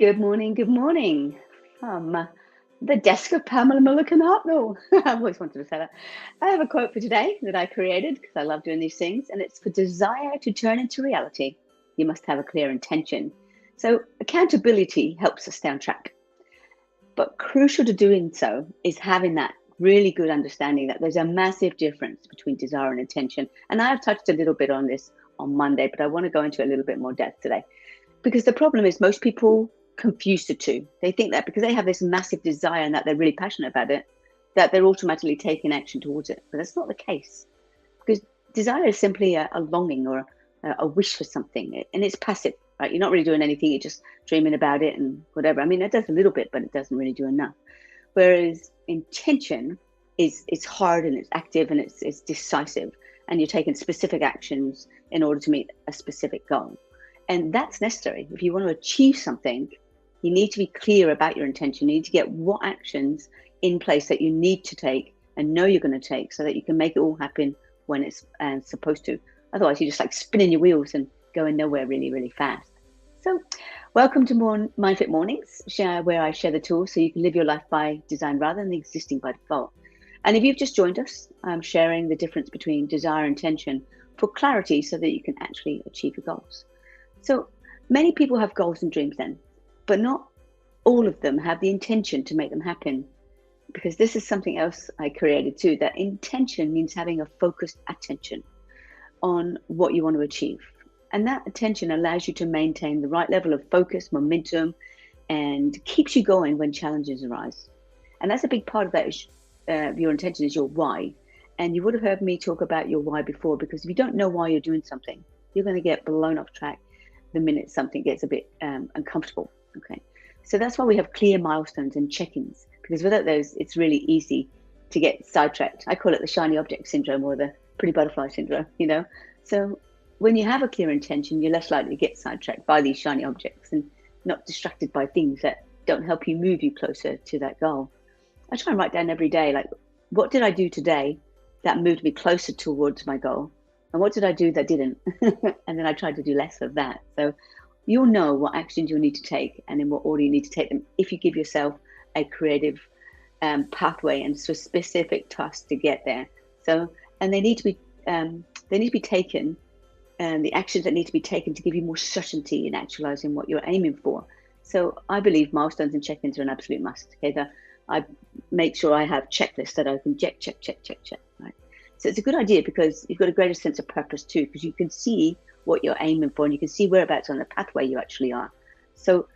Good morning, good morning. The desk of Pamela Mulligan-Hartnell. I've always wanted to say that. I have a quote for today that I created because I love doing these things, and it's for desire to turn into reality, you must have a clear intention. So accountability helps us stay on track. But crucial to doing so is having that really good understanding that there's a massive difference between desire and intention. And I have touched a little bit on this on Monday, but I want to go into a little bit more depth today. Because the problem is most people confuse the two. They think that because they have this massive desire and that they're really passionate about it, that they're automatically taking action towards it. But that's not the case. Because desire is simply a longing or a wish for something. And it's passive, right? You're not really doing anything. You're just dreaming about it and whatever. I mean, it does a little bit, but it doesn't really do enough. Whereas intention is hard and it's active and it's decisive. And you're taking specific actions in order to meet a specific goal. And that's necessary. If you want to achieve something, you need to be clear about your intention. You need to get what actions in place that you need to take and know you're going to take so that you can make it all happen when it's supposed to. Otherwise, you're just like spinning your wheels and going nowhere really, really fast. So welcome to more MindFit Mornings, where I share the tools so you can live your life by design rather than existing by default. And if you've just joined us, I'm sharing the difference between desire and intention for clarity so that you can actually achieve your goals. So many people have goals and dreams then, but not all of them have the intention to make them happen. Because this is something else I created too, that intention means having a focused attention on what you want to achieve. And that attention allows you to maintain the right level of focus, momentum, and keeps you going when challenges arise. And that's a big part of that, your intention is your why. And you would have heard me talk about your why before, because if you don't know why you're doing something, you're going to get blown off track the minute something gets a bit uncomfortable. Okay, so that's why we have clear milestones and check-ins, because without those, it's really easy to get sidetracked. I call it the shiny object syndrome or the pretty butterfly syndrome, So when you have a clear intention, you're less likely to get sidetracked by these shiny objects and not distracted by things that don't help you move you closer to that goal. I try and write down every day, like, what did I do today that moved me closer towards my goal? And what did I do that didn't? And then I tried to do less of that. So you'll know what actions you'll need to take and in what order you need to take them if you give yourself a creative pathway and specific tasks to get there. So, and they need to be taken, and the actions that need to be taken to give you more certainty in actualizing what you're aiming for. So I believe milestones and check-ins are an absolute must. Okay, I make sure I have checklists that I can check, right? So it's a good idea because you've got a greater sense of purpose too, because you can see what you're aiming for and you can see whereabouts on the pathway you actually are. So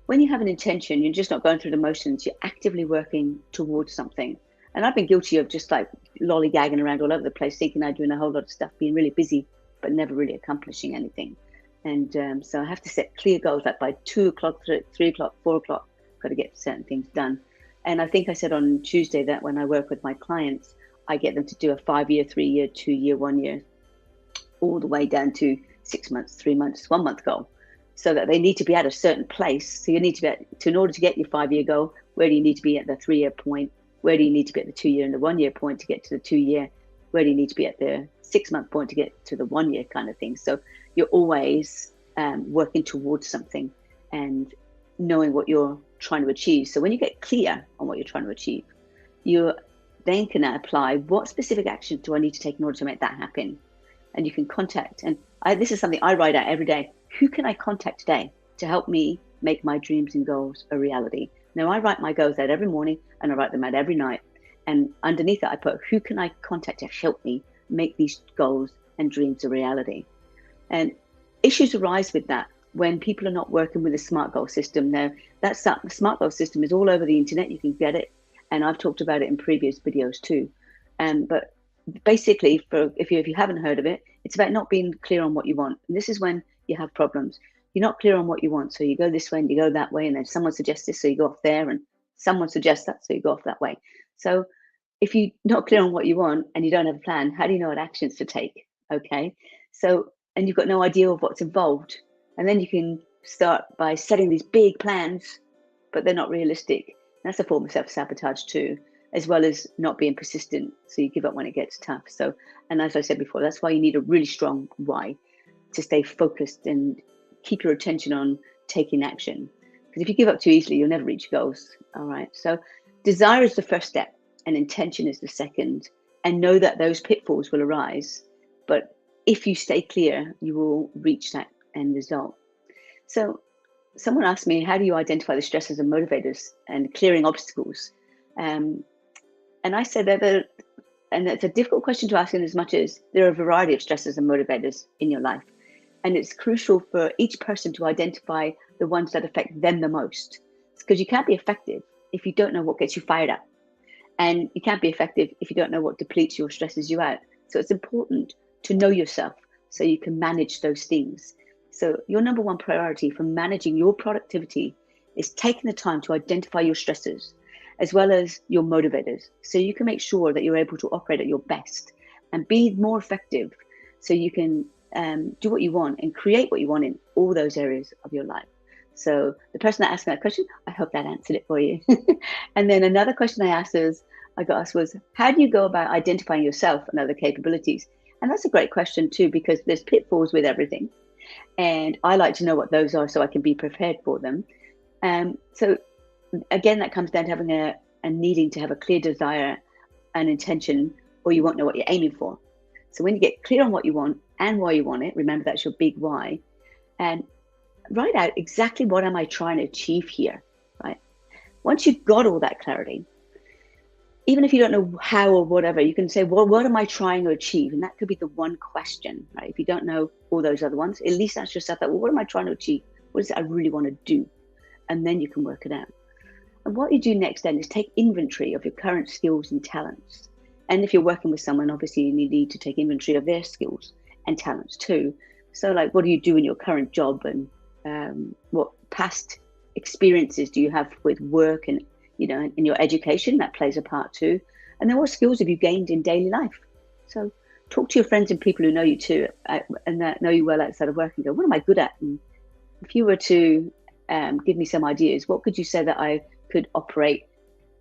when you have an intention, you're just not going through the motions, you're actively working towards something. And I've been guilty of just like lollygagging around all over the place, thinking I'm doing a whole lot of stuff, being really busy, but never really accomplishing anything. And so I have to set clear goals, like by 2 o'clock, 3 o'clock, 4 o'clock, got to get certain things done. And I think I said on Tuesday that when I work with my clients, I get them to do a 5-year, 3-year, 2-year, 1 year, all the way down to 6 months, 3 months, 1 month goal, so that they need to be at a certain place. So you need to be in order to get your 5-year goal, where do you need to be at the 3-year point? Where do you need to be at the 2-year and the 1 year point to get to the 2-year? Where do you need to be at the 6 month point to get to the 1 year kind of thing? So you're always working towards something and knowing what you're trying to achieve. So when you get clear on what you're trying to achieve, you then can apply what specific actions do I need to take in order to make that happen. And you can contact, and this is something I write out every day. Who can I contact today to help me make my dreams and goals a reality? Now I write my goals out every morning and I write them out every night. And underneath it, I put, who can I contact to help me make these goals and dreams a reality? And issues arise with that when people are not working with a SMART goal system. Now, the SMART goal system is all over the internet. You can get it. And I've talked about it in previous videos too. But basically, if you haven't heard of it, it's about not being clear on what you want. And this is when you have problems. You're not clear on what you want. So you go this way and you go that way. And then someone suggests this, so you go off there. And someone suggests that, so you go off that way. So if you're not clear on what you want and you don't have a plan, how do you know what actions to take? Okay. So, and you've got no idea of what's involved. And then you can start by setting these big plans, but they're not realistic. That's a form of self-sabotage too, as well as not being persistent. So you give up when it gets tough. So, and as I said before, that's why you need a really strong why to stay focused and keep your attention on taking action. Because if you give up too easily, you'll never reach your goals. All right. So desire is the first step and intention is the second. And know that those pitfalls will arise. But if you stay clear, you will reach that end result. So someone asked me, how do you identify the stressors and motivators and clearing obstacles? And I said that, and it's a difficult question to ask in as much as there are a variety of stressors and motivators in your life. And it's crucial for each person to identify the ones that affect them the most. Because you can't be effective if you don't know what gets you fired up. And you can't be effective if you don't know what depletes you or stresses you out. So it's important to know yourself so you can manage those things. So your number one priority for managing your productivity is taking the time to identify your stressors as well as your motivators, so you can make sure that you're able to operate at your best and be more effective so you can do what you want and create what you want in all those areas of your life. So the person that asked me that question, I hope that answered it for you. And then another question I got asked was, how do you go about identifying yourself and other capabilities? And that's a great question too, because there's pitfalls with everything. And I like to know what those are so I can be prepared for them. So again, that comes down to having a needing to have a clear desire and intention, or you won't know what you're aiming for. So when you get clear on what you want and why you want it, remember that's your big why, and write out exactly what am I trying to achieve here, right? Once you've got all that clarity, even if you don't know how or whatever, you can say, well, what am I trying to achieve? And that could be the one question, right? If you don't know all those other ones, at least ask yourself that, well, what am I trying to achieve? What is it I really want to do? And then you can work it out. And what you do next then is take inventory of your current skills and talents. And if you're working with someone, obviously you need to take inventory of their skills and talents too. So like, what do you do in your current job, and what past experiences do you have with work and, you know, in your education? That plays a part too. And then what skills have you gained in daily life? So talk to your friends and people who know you too, and that know you well outside of work, and go, what am I good at? And if you were to give me some ideas, what could you say that I could operate,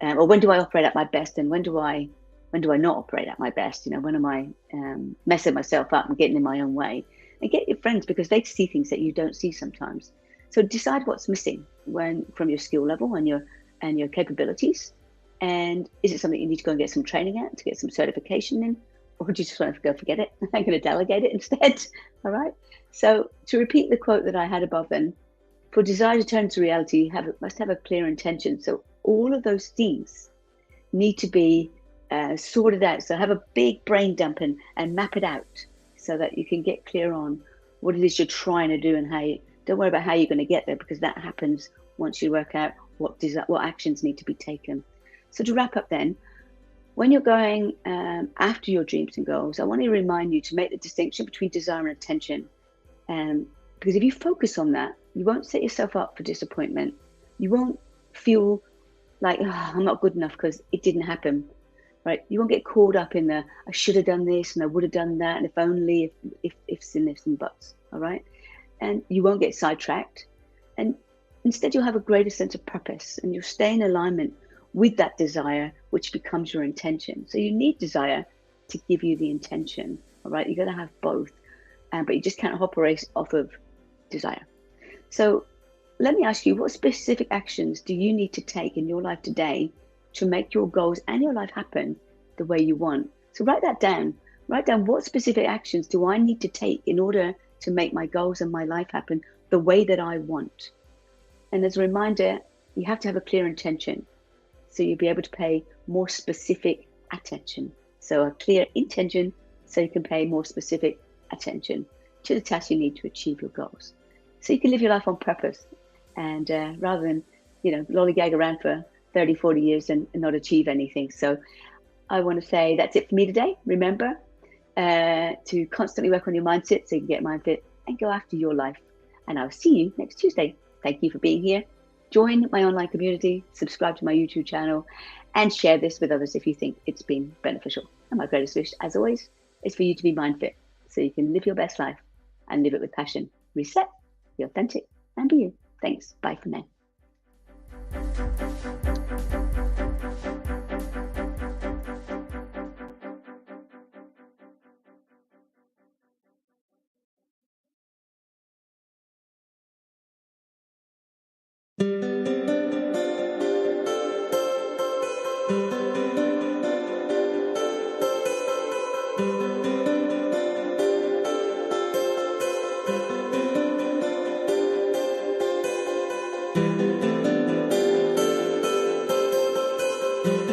or when do I operate at my best, and when do I not operate at my best? You know, when am I messing myself up and getting in my own way? And get your friends, because they see things that you don't see sometimes. So decide what's missing from your skill level and your capabilities. And is it something you need to go and get some training at, to get some certification in, or do you just want to go forget it? I'm going to delegate it instead. All right. So to repeat the quote that I had above, then, for desire to turn into reality, you must have a clear intention. So all of those things need to be sorted out. So have a big brain dump and map it out so that you can get clear on what it is you're trying to do, and don't worry about how you're going to get there, because that happens once you work out what actions need to be taken. So to wrap up then, when you're going after your dreams and goals, I want to remind you to make the distinction between desire and intention. Because if you focus on that, you won't set yourself up for disappointment. You won't feel like, I'm not good enough because it didn't happen, right? You won't get caught up in I should have done this and I would have done that, and if only, ifs and buts, all right? And you won't get sidetracked. And instead, you'll have a greater sense of purpose, and you'll stay in alignment with that desire, which becomes your intention. So you need desire to give you the intention, all right? You got to have both, but you just can't operate off of desire. So let me ask you, what specific actions do you need to take in your life today to make your goals and your life happen the way you want? So write that down. Write down, what specific actions do I need to take in order to make my goals and my life happen the way that I want? And as a reminder, you have to have a clear intention, so you'll be able to pay more specific attention. So a clear intention so you can pay more specific attention to the tasks you need to achieve your goals. So you can live your life on purpose, and rather than, lollygag around for 30, 40 years and not achieve anything. So I want to say that's it for me today. Remember to constantly work on your mindset so you can get MindFit and go after your life. And I'll see you next Tuesday. Thank you for being here. Join my online community, subscribe to my YouTube channel, and share this with others if you think it's been beneficial. And my greatest wish, as always, is for you to be MindFit so you can live your best life and live it with passion. Reset, be authentic, and be you. Thanks. Bye for now.